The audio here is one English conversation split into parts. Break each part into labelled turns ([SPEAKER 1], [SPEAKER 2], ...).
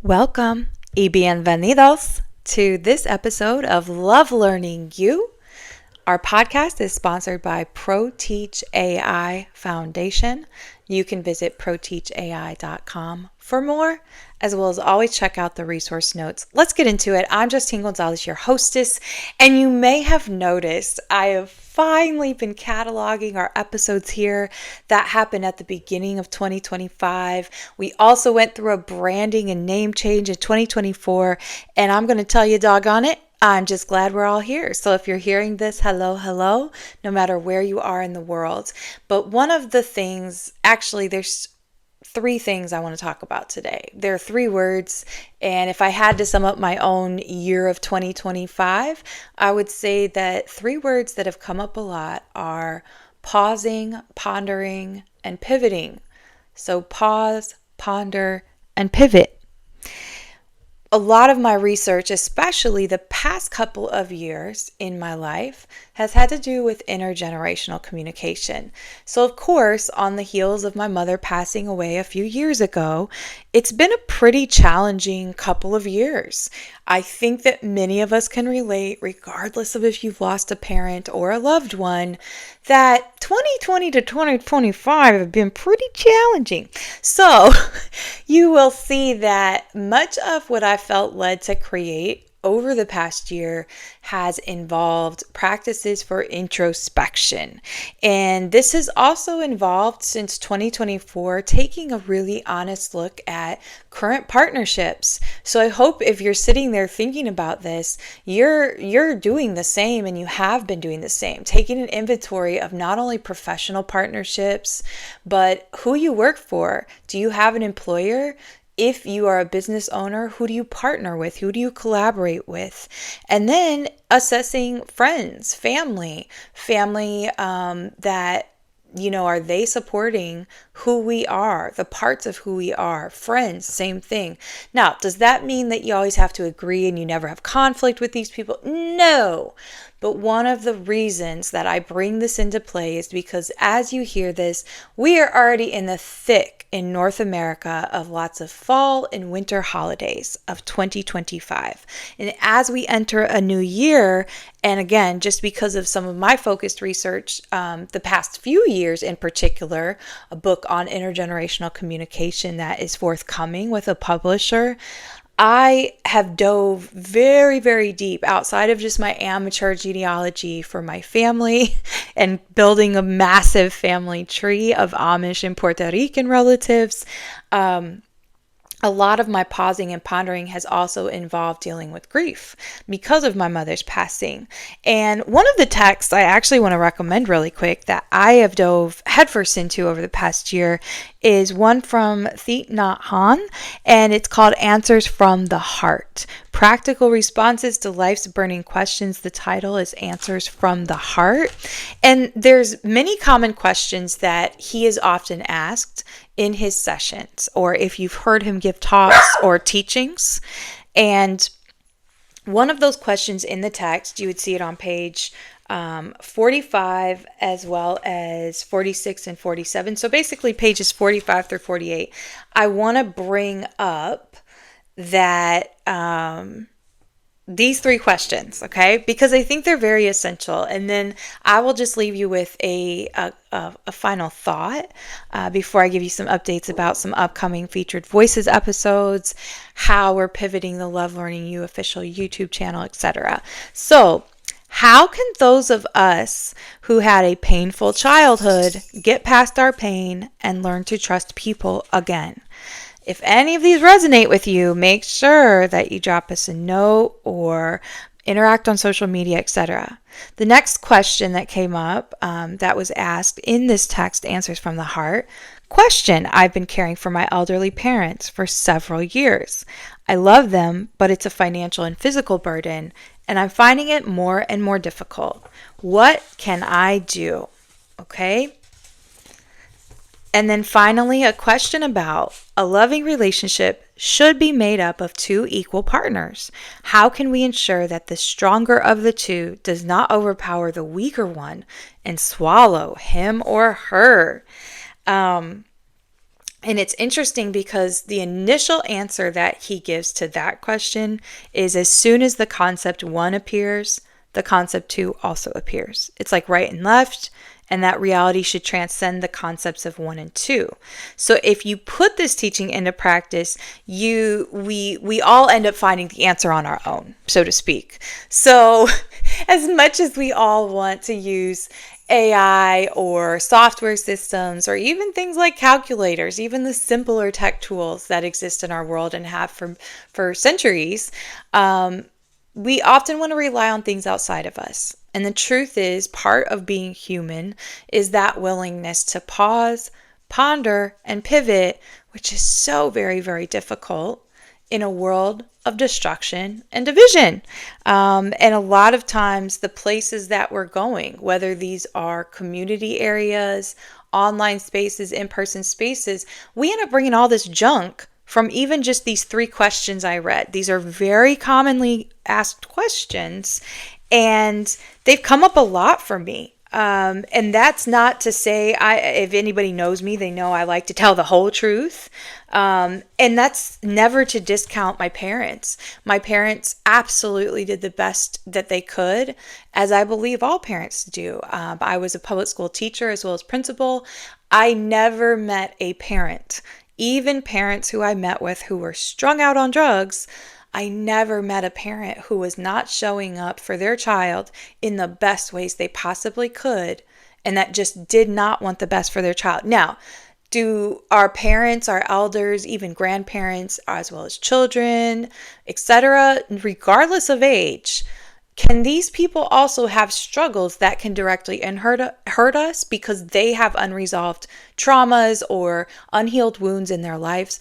[SPEAKER 1] Welcome y bienvenidos to this episode of Love Learning You. Our podcast is sponsored by ProTeach AI Foundation. You can visit proteachai.com for more, as well as always check out the resource notes. Let's get into it. I'm Justine González, your hostess, and you may have noticed I have finally been cataloging our episodes here that happened at the beginning of 2025. We also went through a branding and name change in 2024, and I'm going to tell you, doggone it, I'm just glad we're all here. So if you're hearing this, hello, no matter where you are in the world. But one of the things, actually, there's three things I want to talk about today. There are three words, and if I had to sum up my own year of 2025, I would say that three words that have come up a lot are pausing, pondering, and pivoting. So pause, ponder, and pivot. A lot of my research, especially the past couple of years in my life, has had to do with intergenerational communication. So, of course, on the heels of my mother passing away a few years ago, it's been a pretty challenging couple of years. I think that many of us can relate, regardless of if you've lost a parent or a loved one, that 2020 to 2025 have been pretty challenging. So you will see that much of what I felt led to create over the past year has involved practices for introspection. And this has also involved, since 2024, taking a really honest look at current partnerships. So I hope if you're sitting there thinking about this, you're doing the same, and you have been doing the same, taking an inventory of not only professional partnerships, but who you work for. Do you have an employer? If you are a business owner, who do you partner with? Who do you collaborate with? And then assessing friends, family that, are they supporting who we are, the parts of who we are? Friends, same thing. Now, does that mean that you always have to agree and you never have conflict with these people? No. But one of the reasons that I bring this into play is because as you hear this, we are already in the thick in North America of lots of fall and winter holidays of 2025. And as we enter a new year, and again, just because of some of my focused research, the past few years in particular, a book on intergenerational communication that is forthcoming with a publisher, I have dove very, very deep outside of just my amateur genealogy for my family and building a massive family tree of Amish and Puerto Rican relatives. A lot of my pausing and pondering has also involved dealing with grief because of my mother's passing. And one of the texts I actually want to recommend really quick that I have dove headfirst into over the past year is one from Thich Nhat Hanh, and it's called Answers from the Heart. Practical Responses to Life's Burning Questions. The title is Answers from the Heart. And there's many common questions that he is often asked in his sessions, or if you've heard him give talks or teachings. And one of those questions in the text, you would see it on page 45 as well as 46 and 47. So basically pages 45 through 48. I want to bring up that these three questions, okay? Because I think they're very essential. And then I will just leave you with a final thought before I give you some updates about some upcoming Featured Voices episodes, how we're pivoting the Love Learning You official YouTube channel, etc. So, how can those of us who had a painful childhood get past our pain and learn to trust people again? If any of these resonate with you, make sure that you drop us a note or interact on social media, etc. The next question that came up that was asked in this text, Answers from the Heart. Question: I've been caring for my elderly parents for several years. I love them, but it's a financial and physical burden, and I'm finding it more and more difficult. What can I do? Okay. And then finally, a question about a loving relationship should be made up of two equal partners. How can we ensure that the stronger of the two does not overpower the weaker one and swallow him or her? And it's interesting because the initial answer that he gives to that question is as soon as the concept one appears, the concept two also appears. It's like right and left, and that reality should transcend the concepts of one and two. So if you put this teaching into practice, we all end up finding the answer on our own, so to speak. So as much as we all want to use AI or software systems or even things like calculators, even the simpler tech tools that exist in our world and have for centuries, we often want to rely on things outside of us. And the truth is, part of being human is that willingness to pause, ponder, and pivot, which is so very, very difficult in a world of destruction and division. And a lot of times the places that we're going, whether these are community areas, online spaces, in-person spaces, we end up bringing all this junk from even just these 3 questions I read. These are very commonly asked questions, and they've come up a lot for me. And that's not to say, if anybody knows me, they know I like to tell the whole truth. And that's never to discount my parents. My parents absolutely did the best that they could, as I believe all parents do. I was a public school teacher as well as principal. I never met a parent, even parents who I met with who were strung out on drugs. I never met a parent who was not showing up for their child in the best ways they possibly could, and that just did not want the best for their child. Now, do our parents, our elders, even grandparents, as well as children, etc., regardless of age, can these people also have struggles that can directly hurt us because they have unresolved traumas or unhealed wounds in their lives?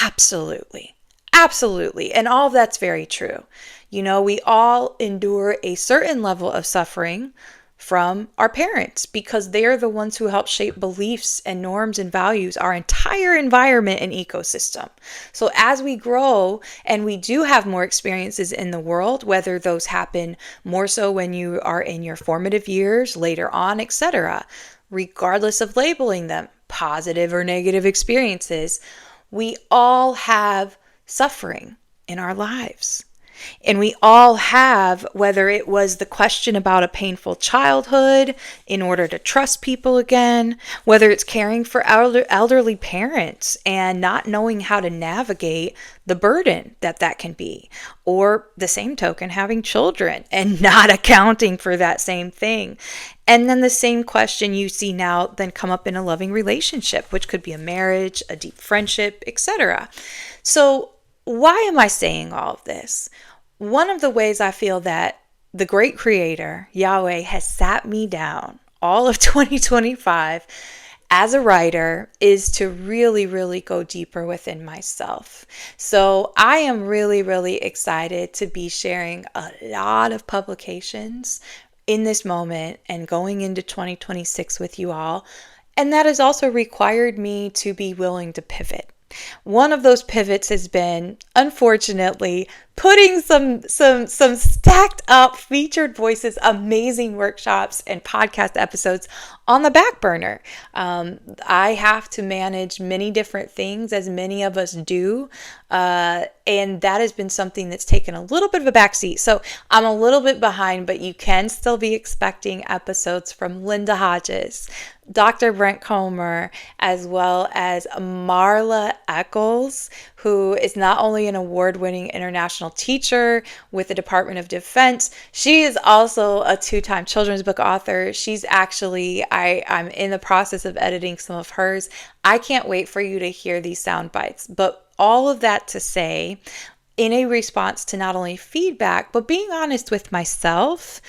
[SPEAKER 1] Absolutely. Absolutely. And all of that's very true. We all endure a certain level of suffering from our parents because they're the ones who help shape beliefs and norms and values, our entire environment and ecosystem. So as we grow and we do have more experiences in the world, whether those happen more so when you are in your formative years, later on, etc., regardless of labeling them positive or negative experiences, we all have suffering in our lives. And we all have, whether it was the question about a painful childhood in order to trust people again, whether it's caring for elderly parents and not knowing how to navigate the burden that can be, or the same token, having children and not accounting for that same thing. And then the same question you see now then come up in a loving relationship, which could be a marriage, a deep friendship, etc. So why am I saying all of this? One of the ways I feel that the great creator, Yahweh, has sat me down all of 2025 as a writer is to really, really go deeper within myself. So I am really, really excited to be sharing a lot of publications in this moment and going into 2026 with you all. And that has also required me to be willing to pivot. One of those pivots has been, unfortunately, putting some stacked up featured voices, amazing workshops and podcast episodes on the back burner. I have to manage many different things, as many of us do, and that has been something that's taken a little bit of a backseat. So I'm a little bit behind, but you can still be expecting episodes from Linda Hodges, Dr. Brent Comer, as well as Marla Eccles, who is not only an award-winning international teacher with the Department of Defense, she is also a 2-time children's book author. She's actually, I'm in the process of editing some of hers. I can't wait for you to hear these sound bites. But all of that to say, in a response to not only feedback, but being honest with myself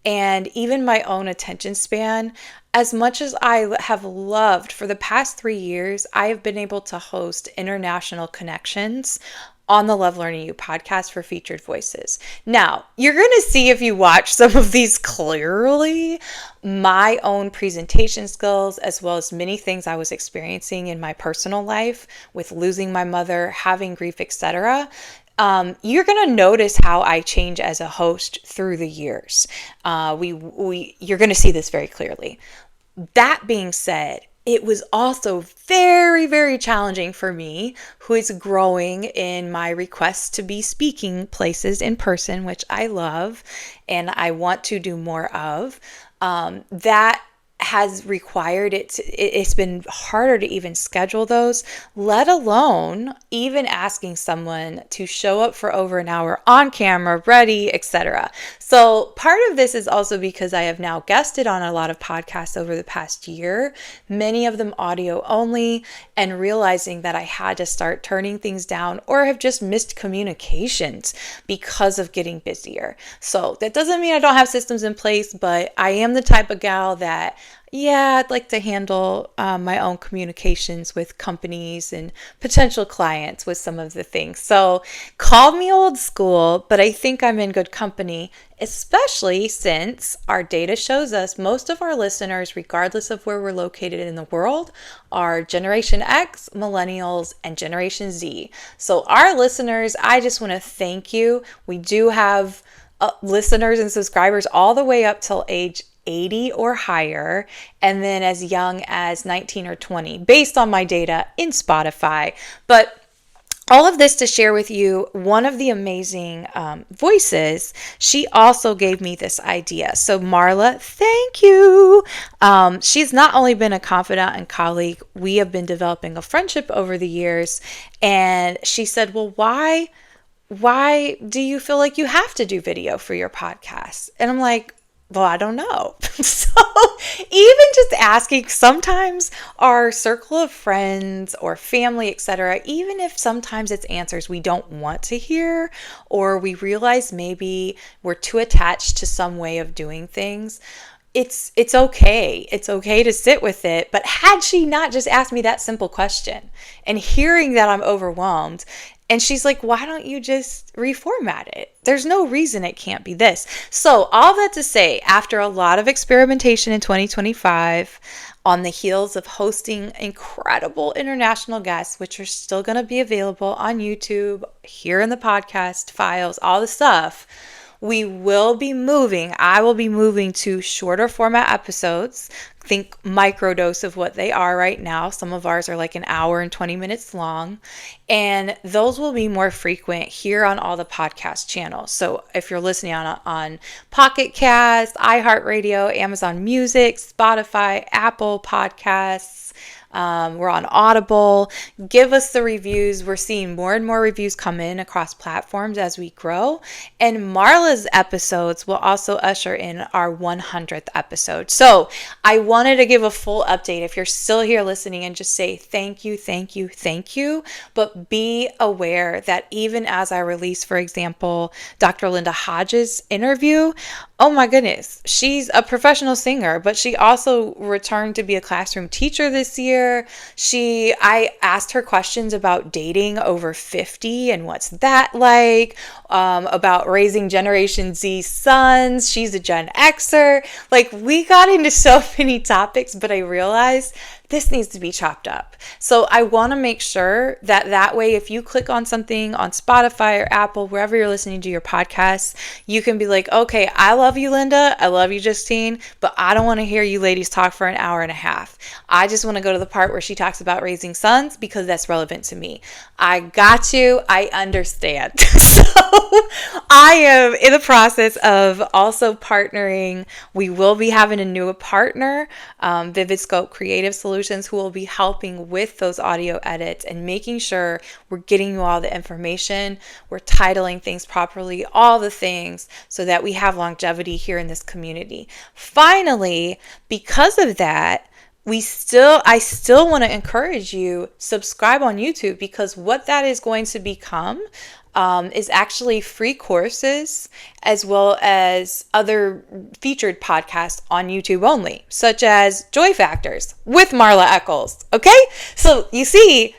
[SPEAKER 1] and even my own attention span, as much as I have loved for the past 3 years, I have been able to host international connections on the Love Learning You podcast for featured voices. Now, you're going to see if you watch some of these clearly my own presentation skills, as well as many things I was experiencing in my personal life with losing my mother, having grief, etc. You're going to notice how I change as a host through the years. You're going to see this very clearly. That being said, it was also very, very challenging for me, who is growing in my request to be speaking places in person, which I love and I want to do more of. That has required it's been harder to even schedule those, let alone even asking someone to show up for over an hour on camera, ready, etc. So part of this is also because I have now guested on a lot of podcasts over the past year, many of them audio only, and realizing that I had to start turning things down or have just missed communications because of getting busier. So that doesn't mean I don't have systems in place, but I am the type of gal that I'd like to handle my own communications with companies and potential clients with some of the things. So call me old school, but I think I'm in good company, especially since our data shows us most of our listeners, regardless of where we're located in the world, are Generation X, Millennials, and Generation Z. So our listeners, I just want to thank you. We do have listeners and subscribers all the way up till age 80 or higher, and then as young as 19 or 20, based on my data in Spotify. But all of this to share with you, one of the amazing voices, she also gave me this idea. So Marla, thank you. She's not only been a confidant and colleague, we have been developing a friendship over the years. And she said, well, why do you feel like you have to do video for your podcast? And I'm like, well, I don't know. So even just asking, sometimes our circle of friends or family, etc., even if sometimes it's answers we don't want to hear, or we realize maybe we're too attached to some way of doing things, it's okay. It's okay to sit with it. But had she not just asked me that simple question and hearing that I'm overwhelmed, and she's like, why don't you just reformat it? There's no reason it can't be this. So all that to say, after a lot of experimentation in 2025, on the heels of hosting incredible international guests, which are still going to be available on YouTube, here in the podcast files, all the stuff, I will be moving to shorter format episodes. Think microdose of what they are right now. Some of ours are like an hour and 20 minutes long. And those will be more frequent here on all the podcast channels. So if you're listening on Pocket Cast, iHeartRadio, Amazon Music, Spotify, Apple Podcasts, we're on Audible. Give us the reviews. We're seeing more and more reviews come in across platforms as we grow. And Marla's episodes will also usher in our 100th episode. So I wanted to give a full update. If you're still here listening, and just say thank you, thank you, thank you. But be aware that even as I release, for example, Dr. Linda Hodges' interview, oh my goodness, she's a professional singer, but she also returned to be a classroom teacher this year. I asked her questions about dating over 50 and what's that like, about raising Generation Z sons. She's a Gen Xer. Like, we got into so many topics, but I realized this needs to be chopped up. So I want to make sure that way, if you click on something on Spotify or Apple, wherever you're listening to your podcasts, you can be like, okay, I love you, Linda. I love you, Justine, but I don't want to hear you ladies talk for an hour and a half. I just want to go to the part where she talks about raising sons because that's relevant to me. I got you. I understand. So I am in the process of also partnering. We will be having a new partner, Vivid Scope Creative Solutions, who will be helping with those audio edits and making sure we're getting you all the information, we're titling things properly, all the things, so that we have longevity here in this community. Finally, because of that, I still want to encourage you, subscribe on YouTube, because what that is going to become is actually free courses as well as other featured podcasts on YouTube only, such as Joy Factors with Marla Eccles. Okay? So you see,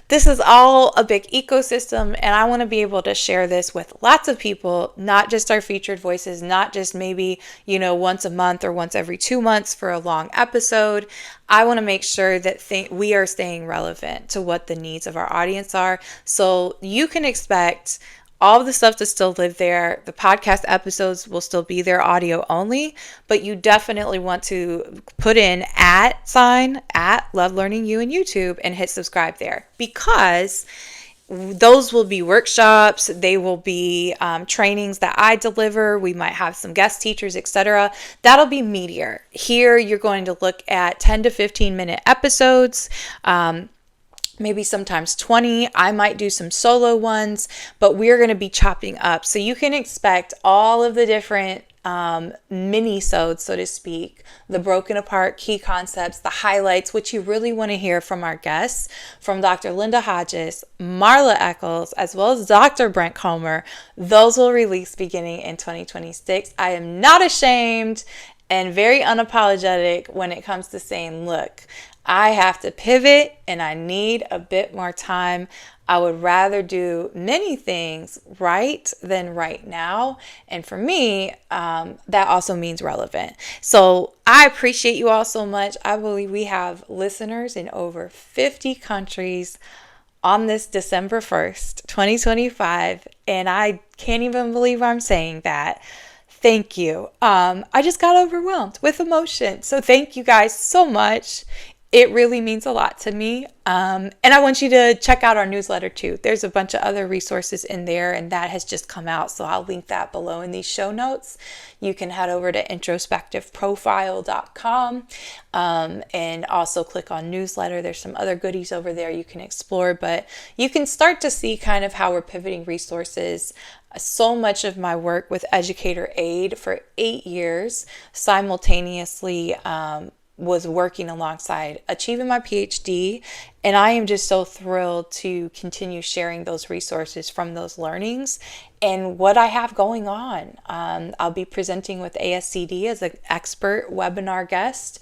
[SPEAKER 1] this is all a big ecosystem, and I want to be able to share this with lots of people, not just our featured voices, not just maybe, once a month or once every 2 months for a long episode. I want to make sure that we are staying relevant to what the needs of our audience are. So you can expect all of the stuff to still live there. The podcast episodes will still be there audio only, but you definitely want to put in @ Love Learning You in YouTube and hit subscribe there, because those will be workshops. They will be trainings that I deliver. We might have some guest teachers, etc. That'll be meatier. Here, you're going to look at 10 to 15 minute episodes. Maybe sometimes 20. I might do some solo ones, but we're going to be chopping up. So you can expect all of the different mini-sodes, so to speak, the broken apart key concepts, the highlights, which you really want to hear from our guests, from Dr. Linda Hodges, Marla Eccles, as well as Dr. Brent Comer. Those will release beginning in 2026. I am not ashamed and very unapologetic when it comes to saying, look, I have to pivot and I need a bit more time. I would rather do many things right than right now. And for me, that also means relevant. So I appreciate you all so much. I believe we have listeners in over 50 countries on this December 1st, 2025. And I can't even believe I'm saying that. Thank you. I just got overwhelmed with emotion. So thank you guys so much. It really means a lot to me. And I want you to check out our newsletter too. There's a bunch of other resources in there, and that has just come out. So I'll link that below in these show notes. You can head over to introspectiveprofile.com and also click on newsletter. There's some other goodies over there you can explore, but you can start to see kind of how we're pivoting resources. So much of my work with Educator Aid for 8 years simultaneously was working alongside achieving my PhD. And I am just so thrilled to continue sharing those resources from those learnings and what I have going on. I'll be presenting with ASCD as an expert webinar guest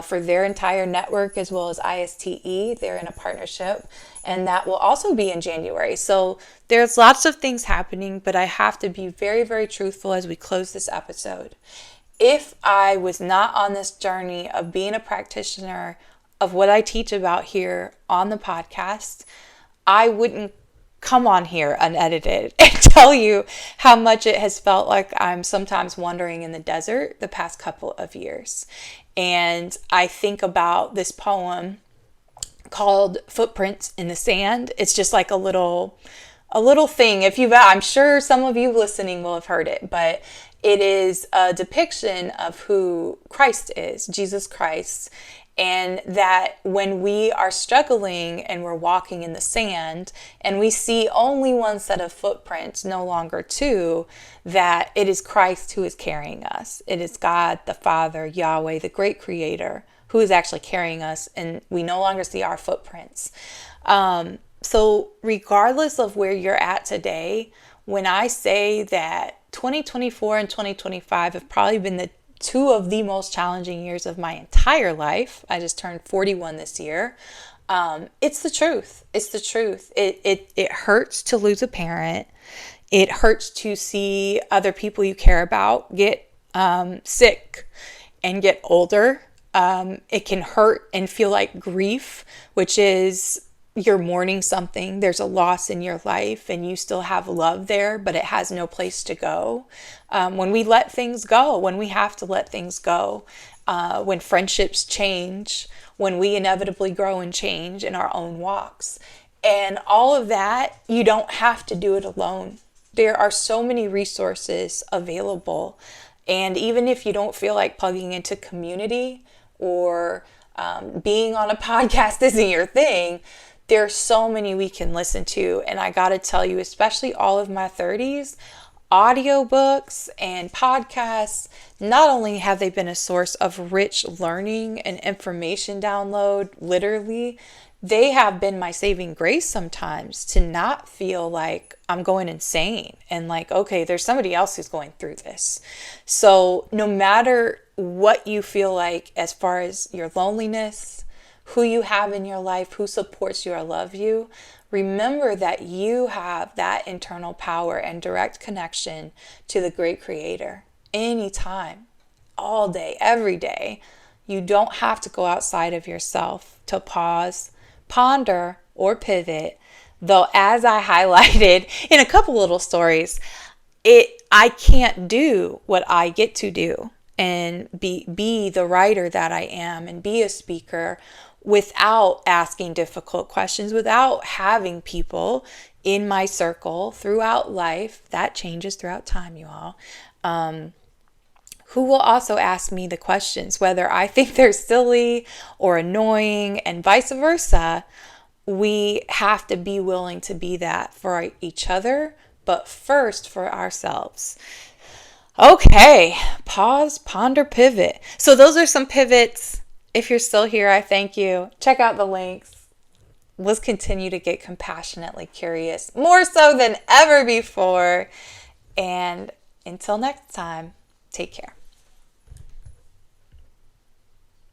[SPEAKER 1] for their entire network, as well as ISTE. They're in a partnership, and that will also be in January. So there's lots of things happening, but I have to be very, very truthful as we close this episode. If I was not on this journey of being a practitioner of what I teach about here on the podcast, I wouldn't come on here unedited and tell you how much it has felt like I'm sometimes wandering in the desert the past couple of years. And I think about this poem called Footprints in the Sand. It's just like a little thing. I'm sure some of you listening will have heard it, but it is a depiction of who Christ is, Jesus Christ, and that when we are struggling and we're walking in the sand and we see only one set of footprints, no longer two, that it is Christ who is carrying us. It is God, the Father, Yahweh, the great creator, who is actually carrying us, and we no longer see our footprints. So regardless of where you're at today, when I say that 2024 and 2025 have probably been the two of the most challenging years of my entire life. I just turned 41 this year. It's the truth. It's the truth. It hurts to lose a parent. It hurts to see other people you care about get sick and get older. It can hurt and feel like grief, which is you're mourning something. There's a loss in your life and you still have love there, but it has no place to go. When we let things go, when we have to let things go, when friendships change, when we inevitably grow and change in our own walks. And all of that, you don't have to do it alone. There are so many resources available. And even if you don't feel like plugging into community or being on a podcast isn't your thing, there's so many we can listen to. And I got to tell you, especially all of my 30s, audiobooks and podcasts, not only have they been a source of rich learning and information download, literally, they have been my saving grace sometimes to not feel like I'm going insane and like, okay, there's somebody else who's going through this. So no matter what you feel like as far as your loneliness, who you have in your life, who supports you or love you, remember that you have that internal power and direct connection to the great creator anytime, all day, every day. You don't have to go outside of yourself to pause, ponder, or pivot. Though, as I highlighted in a couple little stories, I can't do what I get to do and be the writer that I am and be a speaker without asking difficult questions, without having people in my circle throughout life. That changes throughout time, you all. Who will also ask me the questions, whether I think they're silly or annoying, and vice versa. We have to be willing to be that for each other, but first for ourselves. Okay, pause, ponder, pivot. So those are some pivots. If you're still here, I thank you. Check out the links. Let's continue to get compassionately curious, more so than ever before. And until next time, take care.